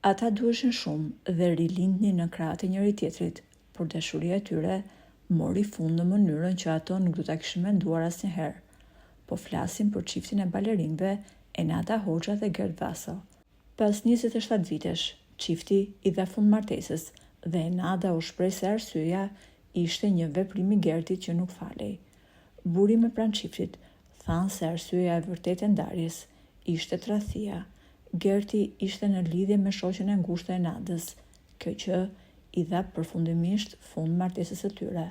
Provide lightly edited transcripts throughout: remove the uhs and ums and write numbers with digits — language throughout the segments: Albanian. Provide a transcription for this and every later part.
Ata duheshin shumë dhe rilindnin në krahët e njëri tjetrit, por dashuria e tyre mori fund në mënyrën që ato nuk do ta kishin menduar asnjëherë. Po flasim për çiftin e balerinëve Enada Hoxha dhe Gerd Vaso. Pas 27 vitesh, çifti i dha fund martesës dhe Enada u shpreh se arsyeja ishte një veprim i Gerdit që nuk falej. Buri me pranë çiftit thanë se arsyeja e vërtetë e ndarjes ishte tradhtia. Gerti ishte në lidhje me shoqen e ngushtë e Enadës, kjo që i dha përfundimisht fund martesës së tyre.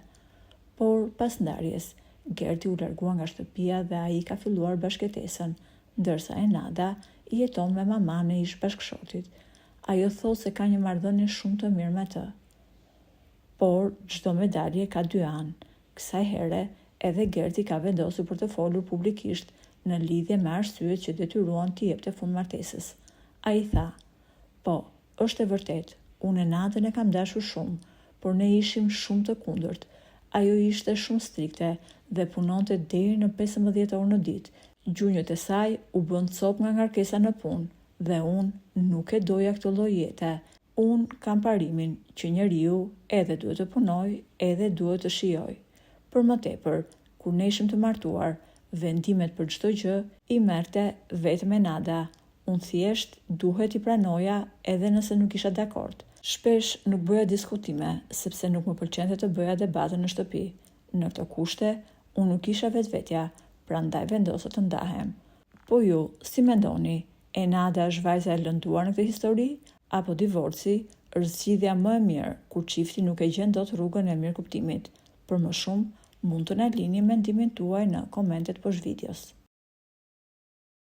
Por pas ndarjes, Gerti u largua nga shtëpia dhe ai ka filluar bashkëtesën, ndërsa Enada i jeton me maman e ish bashkëshortit. Ajo thot se ka një marrëdhënie shumë të mirë me të. Por çdo medalje ka dy anë. Kësaj here edhe Gerti ka vendosur për të folur publikisht në lidhje me arsyet që detyruan t'i jepte fund martesës. Ai tha: "Po, është e vërtet, unë Enadën e kam dashur shumë, por ne ishim shumë të kundërt. Ajo ishte shumë strikte dhe punonte deri në 15 orë në ditë. Gjunjët e saj u bën cop nga ngarkesa në punë dhe unë nuk e doja këtë lloj jete. Unë kam parimin që njeriu edhe duhet të punojë, edhe duhet të shijojë. Për më tepër, kur ne ishim të martuar, vendimet për çdo gjë i merrte vetëm Enada. Unë thjesht duhet i pranoja edhe nëse nuk isha dakord. Shpesh nuk bëja diskutime, sepse nuk më pëlqente të bëja debate në shtëpi. Në këto kushte, unë nuk isha vetvetja, prandaj vendosa të ndahem. Po ju, si mendoni, Enada është vajza e lënduar në këtë histori, apo divorci është zgjidhja më e mirë kur çifti nuk e gjen dot rrugën e mirëkuptimit? Për më shumë, mund të na lini mendimin tuaj në komentet poshtë videos.